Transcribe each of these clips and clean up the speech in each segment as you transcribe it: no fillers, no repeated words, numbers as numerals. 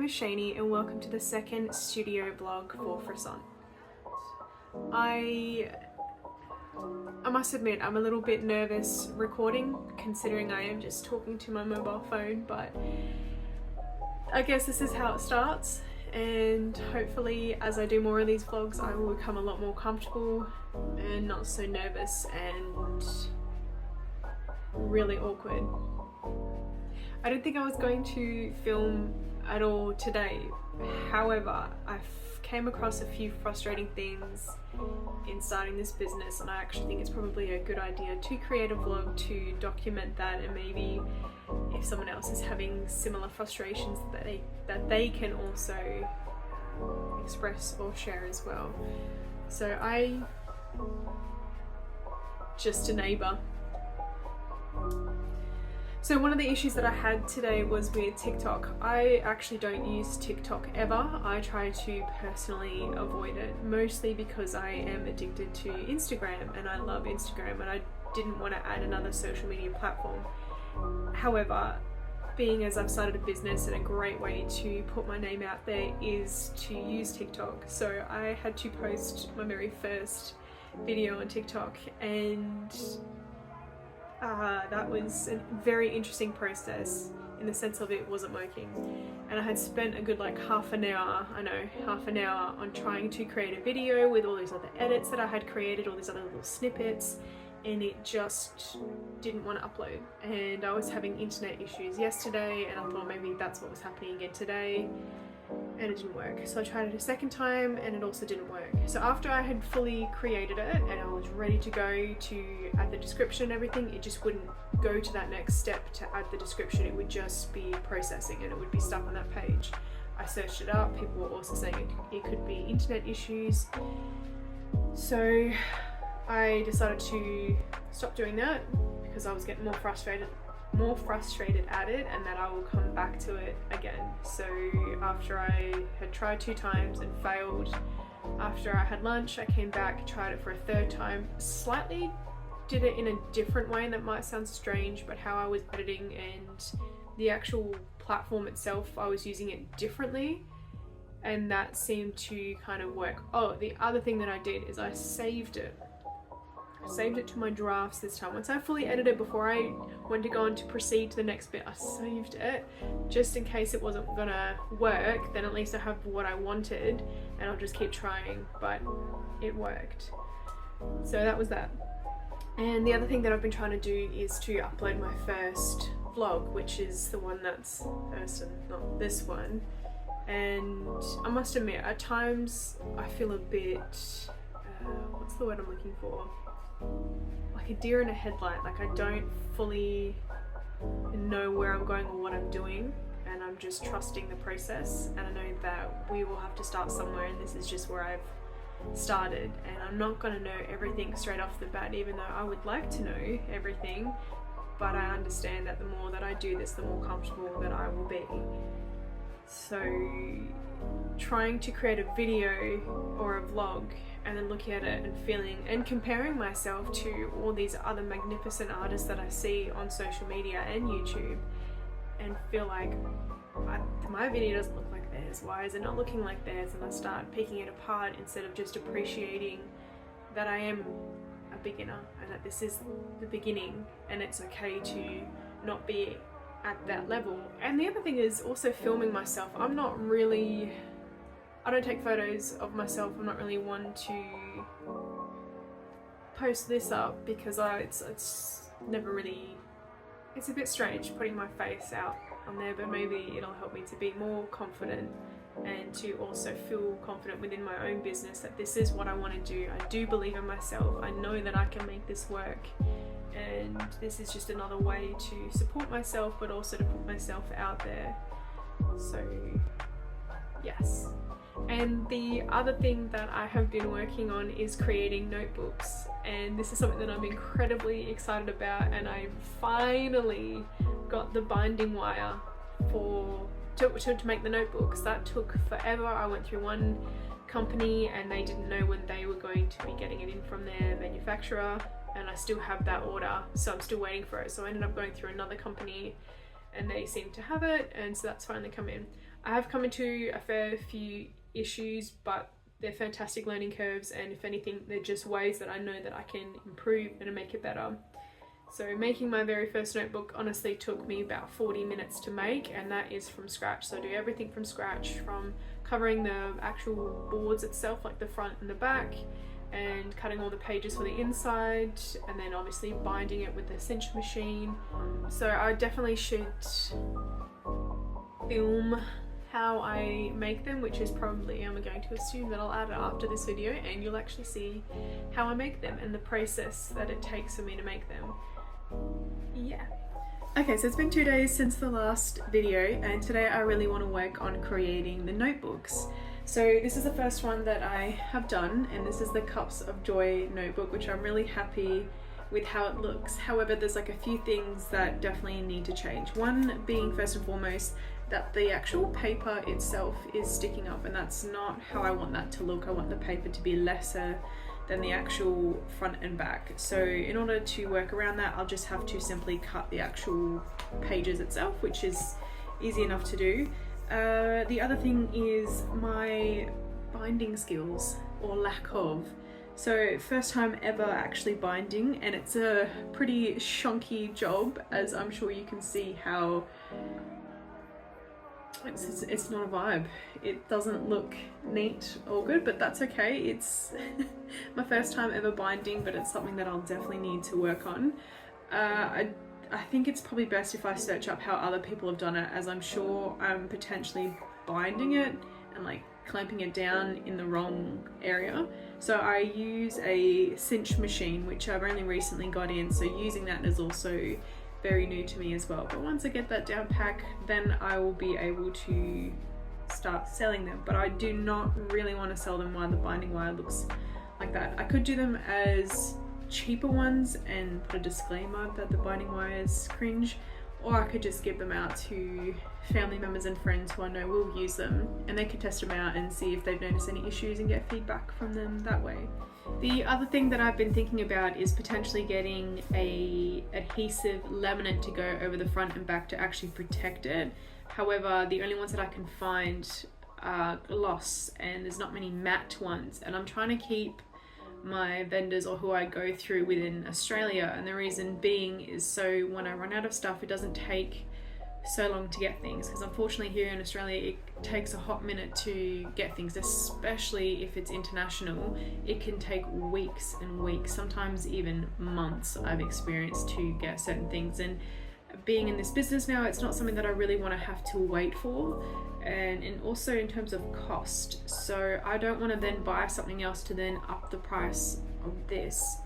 is Shani and welcome to the second studio vlog for Froissant. I must admit I'm a little bit nervous recording, considering I am just talking to my mobile phone, but I guess this is how it starts, and hopefully as I do more of these vlogs I will become a lot more comfortable and not so nervous and really awkward. I didn't think I was going to film at all today. However, I came across a few frustrating things in starting this business, and I actually think it's probably a good idea to create a vlog to document that, and maybe if someone else is having similar frustrations that they can also express or share as well. So just a neighbour. So one of the issues that I had today was with TikTok. I actually don't use TikTok ever. I try to personally avoid it, mostly because I am addicted to Instagram and I love Instagram, and I didn't want to add another social media platform. However, being as I've started a business, and a great way to put my name out there is to use TikTok. So I had to post my very first video on TikTok, and that was a very interesting process in the sense of it wasn't working, and I had spent a good half an hour on trying to create a video with all these other edits that I had created, all these other little snippets, and it just didn't want to upload. And I was having internet issues yesterday, and I thought maybe that's what was happening again today, and it didn't work. So I tried it a second time and it also didn't work. So after I had fully created it and I was ready to go to add the description and everything, it just wouldn't go to that next step to add the description. It would just be processing and it would be stuck on that page. I searched it up, people were also saying it could be internet issues. So I decided to stop doing that because I was getting more frustrated at it, and that I will come back to it again. So after I had tried 2 times and failed, after I had lunch I came back, tried it for a third time, slightly did it in a different way, and that might sound strange, but how I was editing and the actual platform itself, I was using it differently, and that seemed to kind of work. Oh, the other thing that I did is I saved it to my drafts this time. Once I fully edited, before I went to go on to proceed to the next bit, I saved it just in case it wasn't gonna work. Then at least I have what I wanted and I'll just keep trying, but it worked. So that was that. And the other thing that I've been trying to do is to upload my first vlog, which is the one that's first and not this one. And I must admit, at times I feel a bit what's the word I'm looking for? Like a deer in a headlight. Like I don't fully know where I'm going or what I'm doing, and I'm just trusting the process, and I know that we will have to start somewhere, and this is just where I've started, and I'm not going to know everything straight off the bat, even though I would like to know everything, but I understand that the more that I do this, the more comfortable that I will be. So trying to create a video or a vlog and then looking at it and feeling and comparing myself to all these other magnificent artists that I see on social media and YouTube, and feel like my video doesn't look like theirs, why is it not looking like theirs, and I start picking it apart instead of just appreciating that I am a beginner and that this is the beginning and it's okay to not be at that level. And the other thing is also filming myself. I don't take photos of myself. I'm not really one to post this up because it's never really, it's a bit strange putting my face out on there, but maybe it'll help me to be more confident and to also feel confident within my own business that this is what I want to do. I do believe in myself. I know that I can make this work, and this is just another way to support myself, but also to put myself out there. So yes. And the other thing that I have been working on is creating notebooks, and this is something that I'm incredibly excited about, and I finally got the binding wire to make the notebooks. That took forever. I went through one company and they didn't know when they were going to be getting it in from their manufacturer, and I still have that order, so I'm still waiting for it. So I ended up going through another company and they seem to have it, and so that's finally come in. I have come into a fair few issues, but they're fantastic learning curves, and if anything, they're just ways that I know that I can improve and make it better. So making my very first notebook honestly took me about 40 minutes to make, and that is from scratch. So I do everything from scratch, from covering the actual boards itself, like the front and the back, and cutting all the pages for the inside, and then obviously binding it with the cinch machine. So I definitely should film how I make them, which is probably, I'm going to assume that I'll add it after this video, and you'll actually see how I make them and the process that it takes for me to make them. Yeah. Okay, so it's been 2 days since the last video, and today I really want to work on creating the notebooks. So this is the first one that I have done, and this is the Cups of Joy notebook, which I'm really happy with how it looks. However, there's like a few things that definitely need to change. One being, first and foremost, that the actual paper itself is sticking up, and that's not how I want that to look. I want the paper to be lesser than the actual front and back. So in order to work around that, I'll just have to simply cut the actual pages itself, which is easy enough to do. The other thing is my binding skills, or lack of. So first time ever actually binding, and it's a pretty shonky job, as I'm sure you can see how it's not a vibe. It doesn't look neat or good, but that's okay. It's my first time ever binding, but it's something that I'll definitely need to work on. I think it's probably best if I search up how other people have done it, as I'm sure I'm potentially binding it and like clamping it down in the wrong area. So I use a cinch machine, which I've only recently got in, so using that is also very new to me as well. But once I get that down pack, then I will be able to start selling them. But I do not really want to sell them while the binding wire looks like that. I could do them as cheaper ones and put a disclaimer that the binding wire is cringe, or I could just give them out to family members and friends who I know will use them, and they can test them out and see if they've noticed any issues and get feedback from them that way. The other thing that I've been thinking about is potentially getting a adhesive laminate to go over the front and back to actually protect it. However, the only ones that I can find are gloss, and there's not many matte ones, and I'm trying to keep my vendors or who I go through within Australia, and the reason being is so when I run out of stuff, it doesn't take so long to get things, because unfortunately here in Australia it takes a hot minute to get things, especially if it's international. It can take weeks and weeks, sometimes even months, I've experienced, to get certain things. And being in this business now, it's not something that I really want to have to wait for, and also in terms of cost. So I don't want to then buy something else to then up the price of this.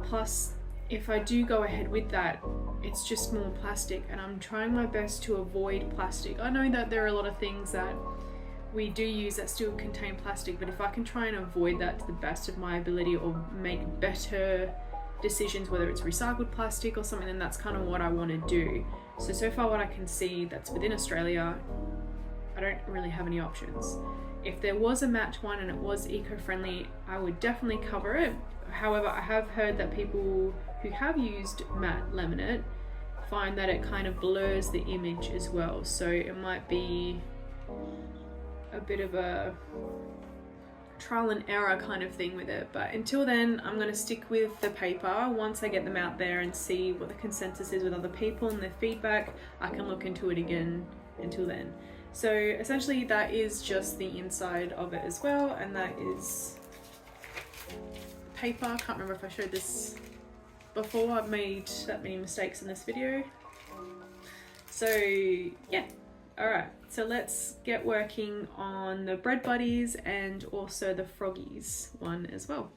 Plus, if I do go ahead with that, it's just more plastic, and I'm trying my best to avoid plastic. I know that there are a lot of things that we do use that still contain plastic, but if I can try and avoid that to the best of my ability, or make better decisions, whether it's recycled plastic or something, then that's kind of what I want to do. So far what I can see that's within Australia, I don't really have any options. If there was a matte one and it was eco-friendly, I would definitely cover it. However, I have heard that people who have used matte laminate find that it kind of blurs the image as well. So it might be a bit of a trial and error kind of thing with it. But until then, I'm going to stick with the paper. Once I get them out there and see what the consensus is with other people and their feedback, I can look into it again. Until then. So essentially that is just the inside of it as well, and that is paper. I can't remember if I showed this before. I've made that many mistakes in this video. So yeah, alright, so let's get working on the bread buddies and also the froggies one as well.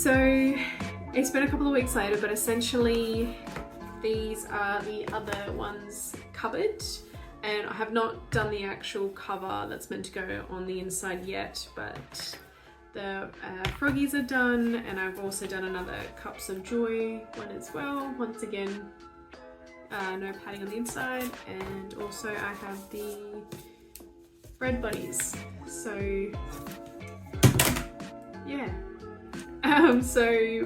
So it's been a couple of weeks later, but essentially these are the other ones covered, and I have not done the actual cover that's meant to go on the inside yet, but the froggies are done, and I've also done another Cups of Joy one as well. Once again, no padding on the inside, and also I have the bread buddies. So yeah.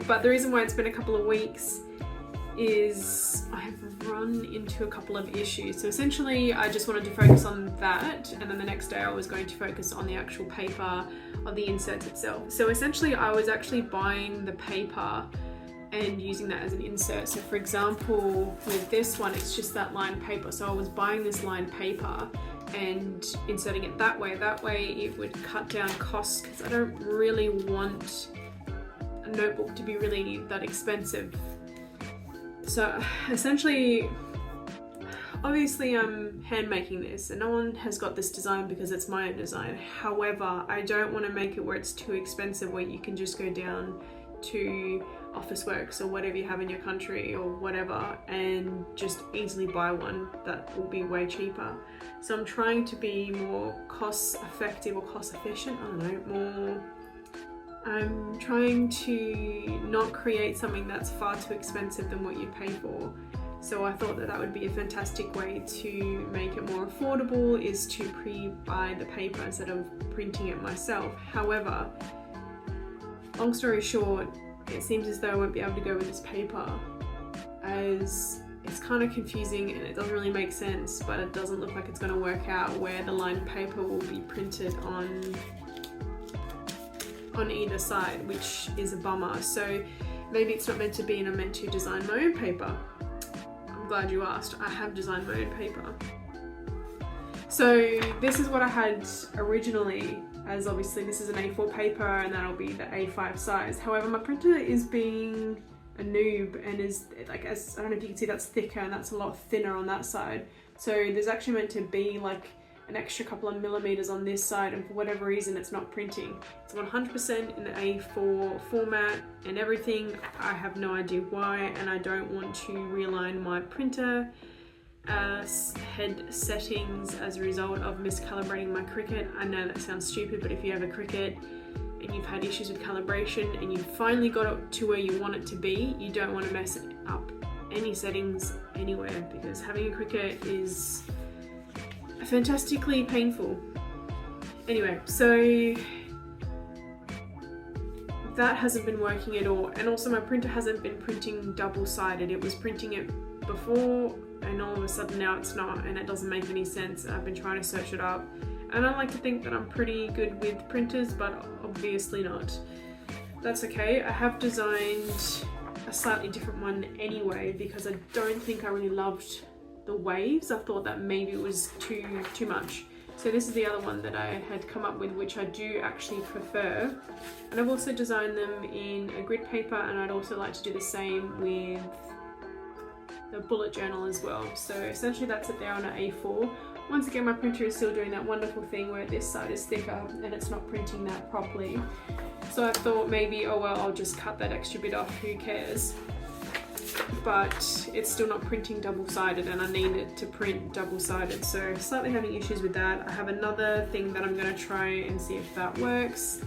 But the reason why it's been a couple of weeks is I have run into a couple of issues. So essentially I just wanted to focus on that, and then the next day I was going to focus on the actual paper of the inserts itself. So essentially I was actually buying the paper and using that as an insert. So for example, with this one, it's just that lined paper. So I was buying this lined paper and inserting it that way. That way it would cut down costs, because I don't really want a notebook to be really that expensive. So essentially, obviously I'm hand making this, and no one has got this design because it's my own design. However, I don't want to make it where it's too expensive, where you can just go down to Officeworks or whatever you have in your country or whatever and just easily buy one that will be way cheaper. So I'm trying to be more cost effective or cost efficient, I don't know, I'm trying to not create something that's far too expensive than what you pay for. So I thought that that would be a fantastic way to make it more affordable, is to pre-buy the paper instead of printing it myself. However, long story short, it seems as though I won't be able to go with this paper, as it's kind of confusing and it doesn't really make sense, but it doesn't look like it's going to work out where the lined paper will be printed on either side, which is a bummer. So maybe it's not meant to be, and I'm meant to design my own paper. I'm glad you asked. I have designed my own paper. So this is what I had originally, as obviously this is an A4 paper and that'll be the A5 size. However, my printer is being a noob and is like, as I don't know if you can see, that's thicker and that's a lot thinner on that side. So there's actually meant to be like an extra couple of millimeters on this side, and for whatever reason it's not printing. It's 100% in the A4 format and everything. I have no idea why, and I don't want to realign my printer head settings as a result of miscalibrating my Cricut. I know that sounds stupid, but if you have a Cricut and you've had issues with calibration and you've finally got it to where you want it to be, you don't want to mess it up any settings anywhere, because having a Cricut is fantastically painful. Anyway, so that hasn't been working at all, and also my printer hasn't been printing double-sided. It was printing it before and all of a sudden now it's not, and it doesn't make any sense. I've been trying to search it up, and I like to think that I'm pretty good with printers, but obviously not. That's okay. I have designed a slightly different one anyway, because I don't think I really loved the waves. I thought that maybe it was too much. So this is the other one that I had come up with, which I do actually prefer. And I've also designed them in a grid paper, and I'd also like to do the same with the bullet journal as well. So essentially that's it there on an A4. Once again, my printer is still doing that wonderful thing where this side is thicker and it's not printing that properly. So I thought maybe, oh well, I'll just cut that extra bit off, who cares? But it's still not printing double-sided, and I need it to print double-sided, so slightly having issues with that. I have another thing that I'm going to try and see if that works.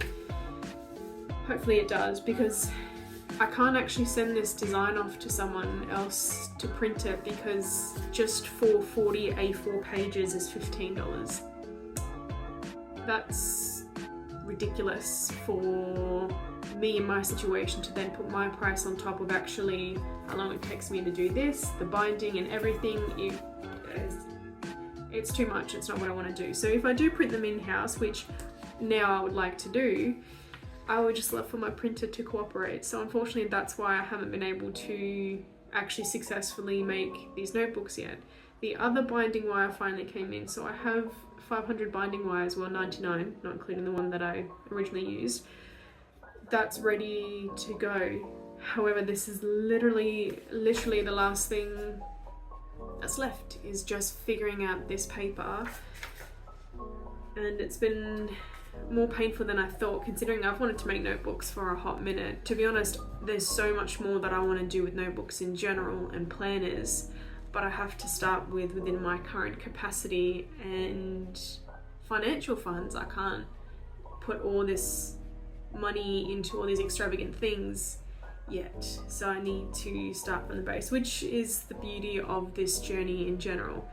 Hopefully it does, because I can't actually send this design off to someone else to print it, because just for 40 A4 pages is $15. That's ridiculous for me in my situation, to then put my price on top of actually how long it takes me to do this, the binding and everything. It's too much. It's not what I want to do. So if I do print them in-house, which now I would like to do, I would just love for my printer to cooperate. So unfortunately that's why I haven't been able to actually successfully make these notebooks yet. The other binding wire finally came in, so I have 500 binding wires, well 99, not including the one that I originally used. That's ready to go. However, this is literally the last thing that's left, is just figuring out this paper. And it's been more painful than I thought, considering I've wanted to make notebooks for a hot minute. To be honest, there's so much more that I want to do with notebooks in general and planners, but I have to start with within my current capacity and financial funds. I can't put all this money into all these extravagant things yet, so I need to start from the base, which is the beauty of this journey in general.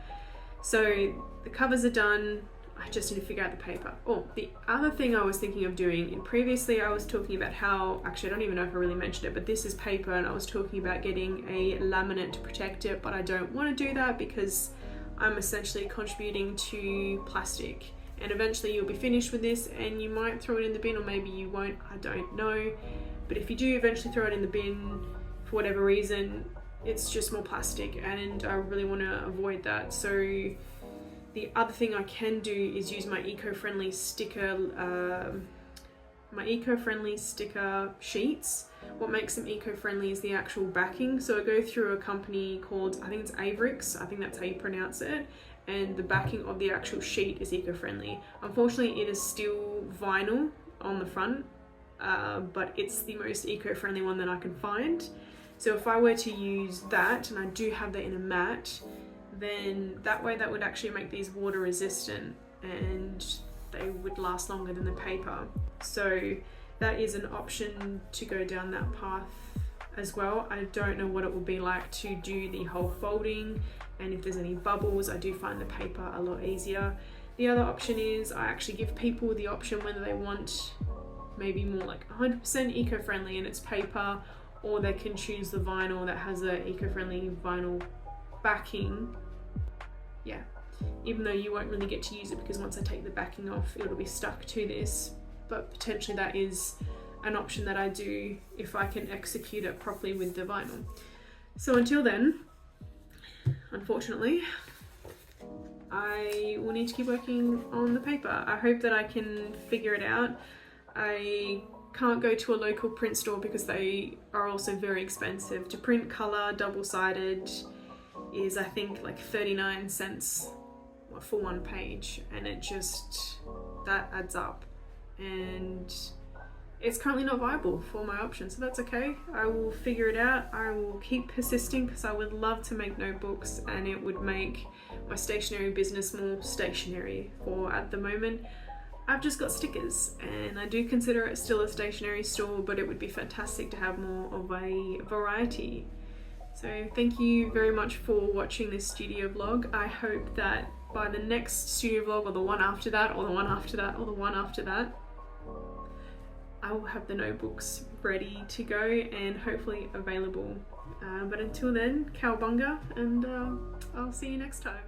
So the covers are done, I just need to figure out the paper. Oh, the other thing I was thinking of doing, and previously I was talking about how, actually I don't even know if I really mentioned it, but this is paper, and I was talking about getting a laminate to protect it, but I don't want to do that because I'm essentially contributing to plastic, and eventually you'll be finished with this and you might throw it in the bin, or maybe you won't, I don't know. But if you do eventually throw it in the bin for whatever reason, it's just more plastic, and I really want to avoid that. So the other thing I can do is use my eco-friendly sticker, sheets. What makes them eco-friendly is the actual backing. So I go through a company called, I think it's Avrix, I think that's how you pronounce it, and the backing of the actual sheet is eco-friendly. Unfortunately, it is still vinyl on the front, but it's the most eco-friendly one that I can find. So if I were to use that, and I do have that in a mat, then that way that would actually make these water resistant and they would last longer than the paper. So that is an option to go down that path as well. I don't know what it will be like to do the whole folding, and if there's any bubbles, I do find the paper a lot easier. The other option is I actually give people the option whether they want maybe more like 100% eco-friendly and it's paper, or they can choose the vinyl that has a eco-friendly vinyl backing. Yeah, even though you won't really get to use it because once I take the backing off, it'll be stuck to this, but potentially that is an option that I do if I can execute it properly with the vinyl. So until then, unfortunately, I will need to keep working on the paper. I hope that I can figure it out. I can't go to a local print store because they are also very expensive. To print colour double-sided is, I think, like 39 cents for one page, and it just, that adds up, and it's currently not viable for my option, so that's okay. I will figure it out. I will keep persisting because I would love to make notebooks, and it would make my stationery business more stationary. For at the moment, I've just got stickers, and I do consider it still a stationery store, but it would be fantastic to have more of a variety. So thank you very much for watching this studio vlog. I hope that by the next studio vlog, or the one after that, or the one after that, or the one after that, I will have the notebooks ready to go and hopefully available. But until then, cowabunga, and I'll see you next time.